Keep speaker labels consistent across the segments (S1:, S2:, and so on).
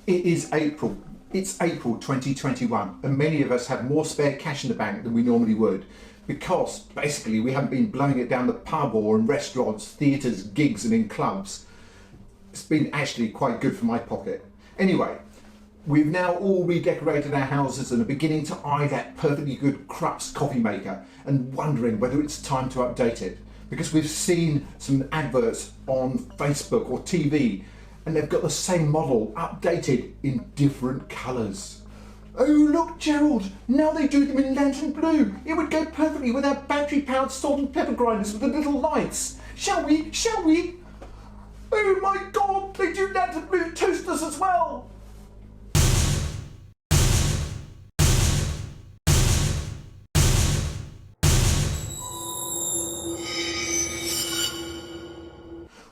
S1: It is April. It's April 2021 and many of us have more spare cash in the bank than we normally would because basically we haven't been blowing it down the pub or in restaurants, theatres, gigs and in clubs. It's been actually quite good for my pocket. Anyway, we've now all redecorated our houses and are beginning to eye that perfectly good Krups coffee maker and wondering whether it's time to update it because we've seen some adverts on Facebook or TV and they've got the same model updated in different colours. Oh look Gerald, now they do them in lantern blue. It would go perfectly with our battery powered salt and pepper grinders with the little lights. Shall we? Shall we? Oh my god, they do lantern blue toasters as well.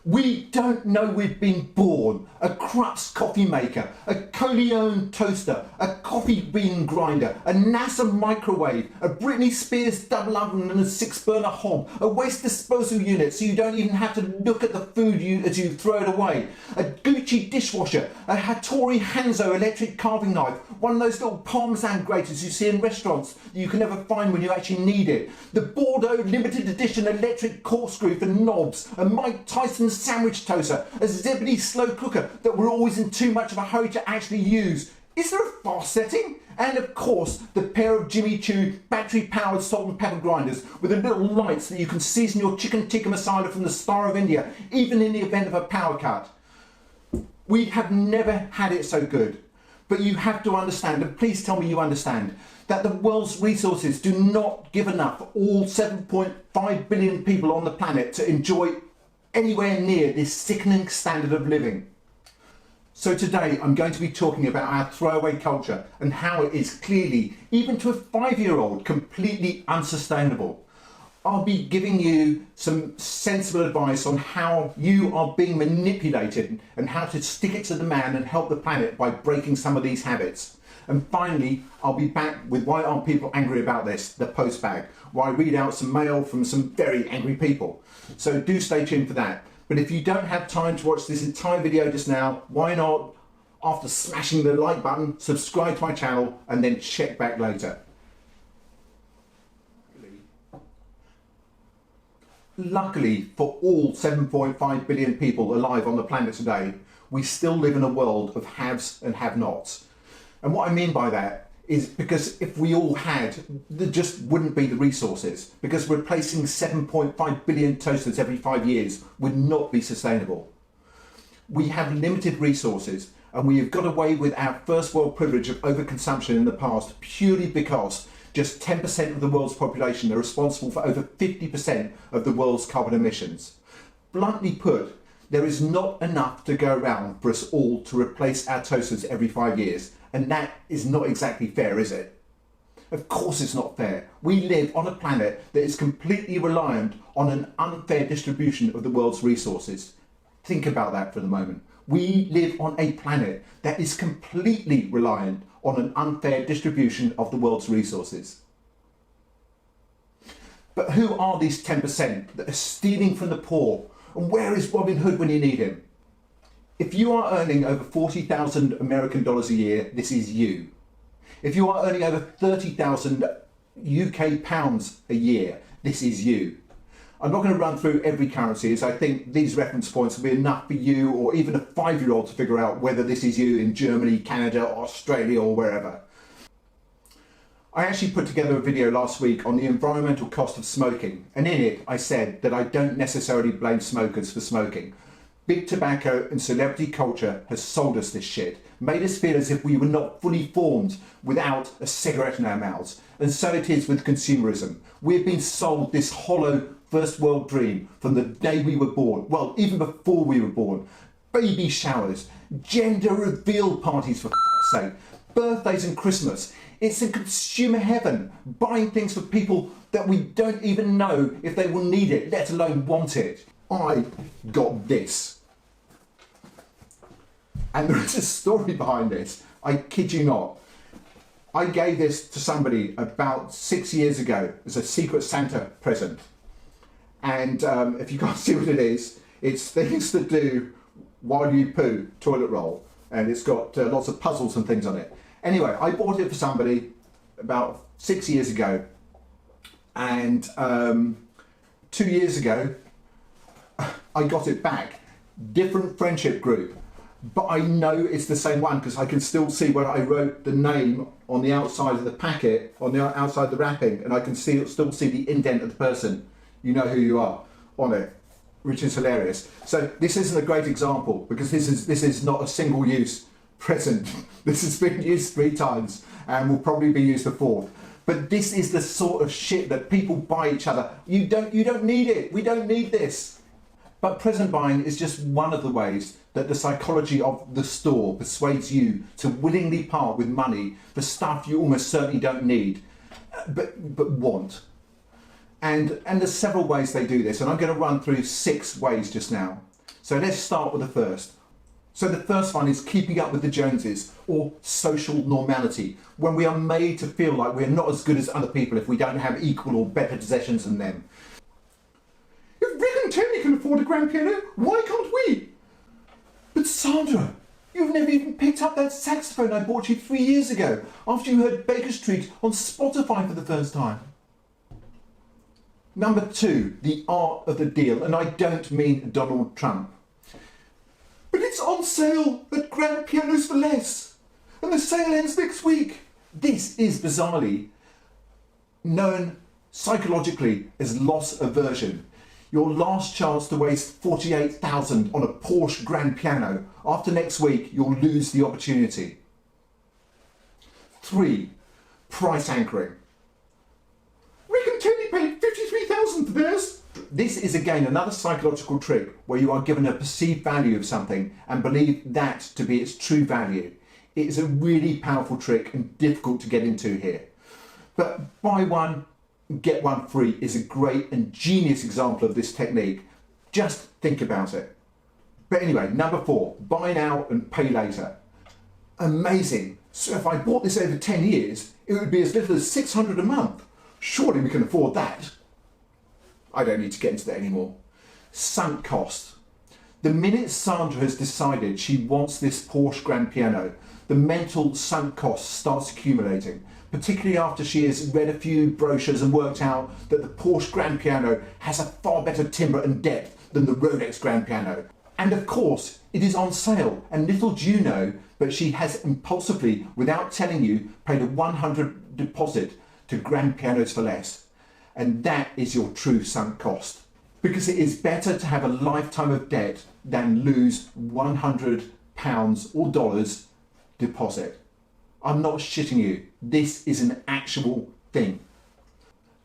S1: We don't know we've been born. A Krups coffee maker, a Coleone toaster, a coffee bean grinder, a NASA microwave, a Britney Spears double oven and a 6-burner hob, a waste disposal unit so you don't even have to look at the food as you throw it away, a Gucci dishwasher, a Hattori Hanzo electric carving knife, one of those little parmesan graters you see in restaurants that you can never find when you actually need it, the Bordeaux limited edition electric corkscrew for knobs, a Mike Tyson sandwich toaster, a Zebedee slow cooker that we're always in too much of a hurry to actually use. Is there a fast setting? And of course the pair of Jimmy Choo battery powered salt and pepper grinders with the little lights that you can season your chicken tikka masala from the Star of India even in the event of a power cut. We have never had it so good. But you have to understand, and please tell me you understand, that the world's resources do not give enough for all 7.5 billion people on the planet to enjoy anywhere near this sickening standard of living. So today I'm going to be talking about our throwaway culture and how it is clearly, even to a 5-year-old, completely unsustainable. I'll be giving you some sensible advice on how you are being manipulated and how to stick it to the man and help the planet by breaking some of these habits. And finally, I'll be back with why aren't people angry about this, the postbag, where I read out some mail from some very angry people. So do stay tuned for that. But if you don't have time to watch this entire video just now, why not, after smashing the like button, subscribe to my channel and then check back later. Luckily for all 7.5 billion people alive on the planet today, we still live in a world of haves and have-nots. And what I mean by that is because if we all had, there just wouldn't be the resources, because replacing 7.5 billion toasters every 5 years would not be sustainable. We have limited resources and we have got away with our first world privilege of overconsumption in the past purely because just 10% of the world's population are responsible for over 50% of the world's carbon emissions. Bluntly put, there is not enough to go around for us all to replace our toasters every 5 years. And that is not exactly fair, is it? Of course it's not fair. We live on a planet that is completely reliant on an unfair distribution of the world's resources. Think about that for the moment. We live on a planet that is completely reliant on an unfair distribution of the world's resources. But who are these 10% that are stealing from the poor? And where is Robin Hood when you need him? If you are earning over 40,000 American dollars a year, this is you. If you are earning over 30,000 UK pounds a year, this is you. I'm not going to run through every currency as I think these reference points will be enough for you or even a 5-year-old to figure out whether this is you in Germany, Canada, Australia or wherever. I actually put together a video last week on the environmental cost of smoking, and in it I said that I don't necessarily blame smokers for smoking. Big tobacco and celebrity culture has sold us this shit, made us feel as if we were not fully formed without a cigarette in our mouths. And so it is with consumerism. We've been sold this hollow first world dream from the day we were born, well, even before we were born. Baby showers, gender reveal parties for fuck's sake, birthdays and Christmas. It's a consumer heaven, buying things for people that we don't even know if they will need it, let alone want it. I got this. And there is a story behind this, I kid you not. I gave this to somebody about 6 years ago as a Secret Santa present. And if you can't see what it is, it's things to do while you poo, toilet roll. and it's got lots of puzzles and things on it. Anyway, I bought it for somebody about 6 years ago, and 2 years ago I got it back. Different friendship group, but I know it's the same one because I can still see where I wrote the name on the outside of the packet, on the outside of the wrapping, and I can still see the indent of the person. You know who you are on it, which is hilarious. So this isn't a great example because this is not a single use present. This has been used 3 times and will probably be used a 4th. But this is the sort of shit that people buy each other. You don't need it. We don't need this. But present buying is just one of the ways that the psychology of the store persuades you to willingly part with money for stuff you almost certainly don't need, but want. And there's several ways they do this, and I'm going to run through 6 ways just now. So let's start with the first. So the first one is keeping up with the Joneses, or social normality, when we are made to feel like we're not as good as other people if we don't have equal or better possessions than them. If Rick and Tony can afford a grand piano, why can't we? But Sandra, you've never even picked up that saxophone I bought you 3 years ago after you heard Baker Street on Spotify for the first time. Number 2, the art of the deal, and I don't mean Donald Trump. But it's on sale at Grand Pianos for Less, and the sale ends next week. This is bizarrely known psychologically as loss aversion. Your last chance to waste $48,000 on a Porsche grand piano. After next week, you'll lose the opportunity. 3, price anchoring. Rick and Tony paid $53,000 for theirs. This is again another psychological trick where you are given a perceived value of something and believe that to be its true value. It is a really powerful trick and difficult to get into here. But buy one, get one free is a great and genius example of this technique. Just think about it. But anyway, number 4, buy now and pay later. Amazing. So if I bought this over 10 years, it would be as little as $600 a month. Surely we can afford that. I don't need to get into that anymore. Sunk cost. The minute Sandra has decided she wants this Porsche grand piano, the mental sunk cost starts accumulating, particularly after she has read a few brochures and worked out that the Porsche grand piano has a far better timbre and depth than the Rolex grand piano. And of course, it is on sale, and little do you know, but she has impulsively, without telling you, paid a $100 deposit to Grand Pianos for Less. And that is your true sunk cost. Because it is better to have a lifetime of debt than lose £100 or dollars deposit. I'm not shitting you. This is an actual thing.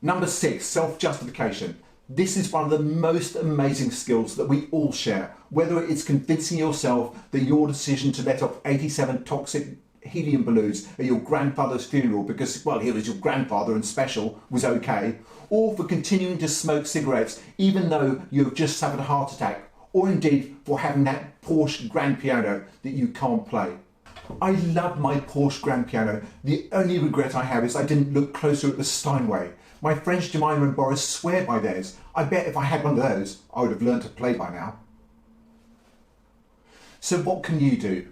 S1: Number 6, self-justification. This is one of the most amazing skills that we all share, whether it's convincing yourself that your decision to let off 87 toxic helium balloons at your grandfather's funeral because, well, he was your grandfather and special, was okay, or for continuing to smoke cigarettes even though you've just suffered a heart attack, or indeed for having that Porsche grand piano that you can't play. I love my Porsche grand piano. The only regret I have is I didn't look closer at the Steinway. My friends Jemima and Boris swear by theirs. I bet if I had one of those, I would have learned to play by now. So what can you do?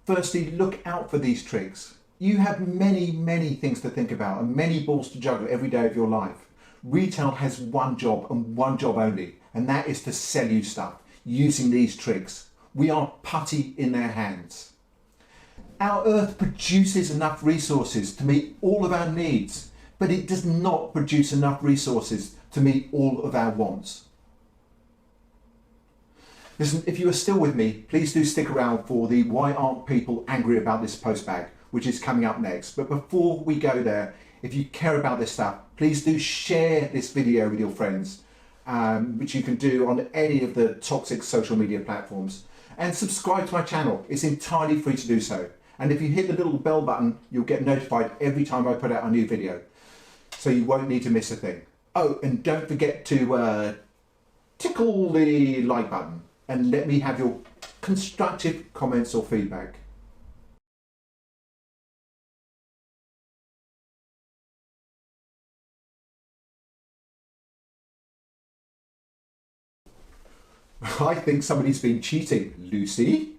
S1: Firstly, look out for these tricks. You have many things to think about and many balls to juggle every day of your life. Retail has one job and one job only, and that is to sell you stuff using these tricks. We are putty in their hands. Our earth produces enough resources to meet all of our needs, but it does not produce enough resources to meet all of our wants. Listen, if you are still with me, please do stick around for the Why Aren't People Angry About This Postbag, which is coming up next. But before we go there, if you care about this stuff, please do share this video with your friends, which you can do on any of the toxic social media platforms. And subscribe to my channel. It's entirely free to do so. And if you hit the little bell button, you'll get notified every time I put out a new video. So you won't need to miss a thing. Oh, and don't forget to tickle the like button and let me have your constructive comments or feedback. I think somebody's been cheating, Lucy.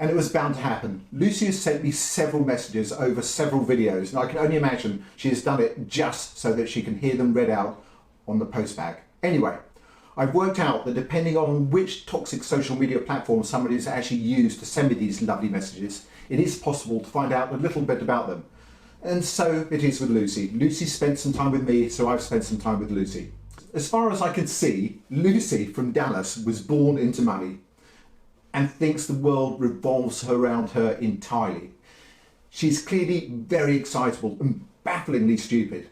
S1: And it was bound to happen. Lucy has sent me several messages over several videos, and I can only imagine she has done it just so that she can hear them read out on the postbag. Anyway, I've worked out that depending on which toxic social media platform somebody has actually used to send me these lovely messages, it is possible to find out a little bit about them. And so it is with Lucy. Lucy spent some time with me, so I've spent some time with Lucy. As far as I can see, Lucy from Dallas was born into money and thinks the world revolves around her entirely. She's clearly very excitable and bafflingly stupid.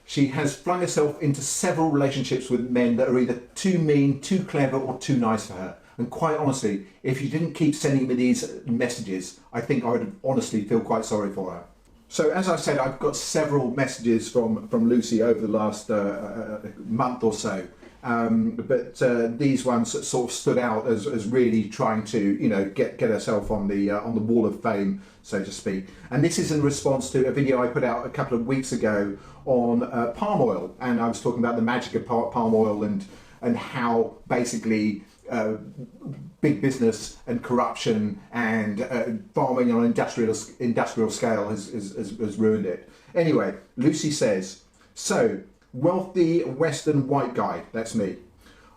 S1: She has flung herself into several relationships with men that are either too mean, too clever, or too nice for her. And quite honestly, if you didn't keep sending me these messages, I think I would honestly feel quite sorry for her. So as I said, I've got several messages from Lucy over the last month or so. But these ones sort of stood out as really trying to, you know, get herself on the wall of fame, so to speak. And this is in response to a video I put out a couple of weeks ago on palm oil, and I was talking about the magic of palm oil and how basically big business and corruption and farming on an industrial scale has ruined it. Anyway, Lucy says, so, wealthy Western white guy, that's me,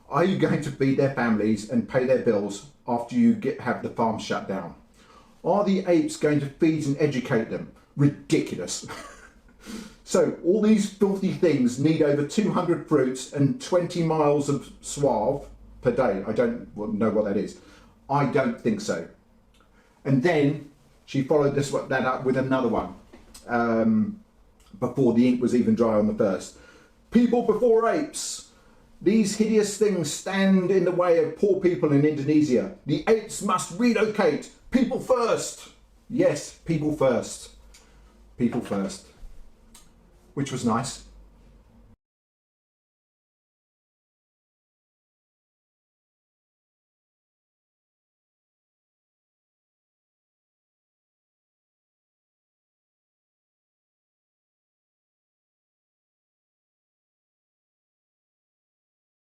S1: are you going to feed their families and pay their bills after you have the farm shut down? Are the apes going to feed and educate them? Ridiculous. So all these filthy things need over 200 fruits and 20 miles of suave per day. I don't know what that is. I don't think so. And then she followed that up with another one before the ink was even dry on the first. People before apes. These hideous things stand in the way of poor people in Indonesia. The apes must relocate. People first. Yes, people first. People first. Which was nice.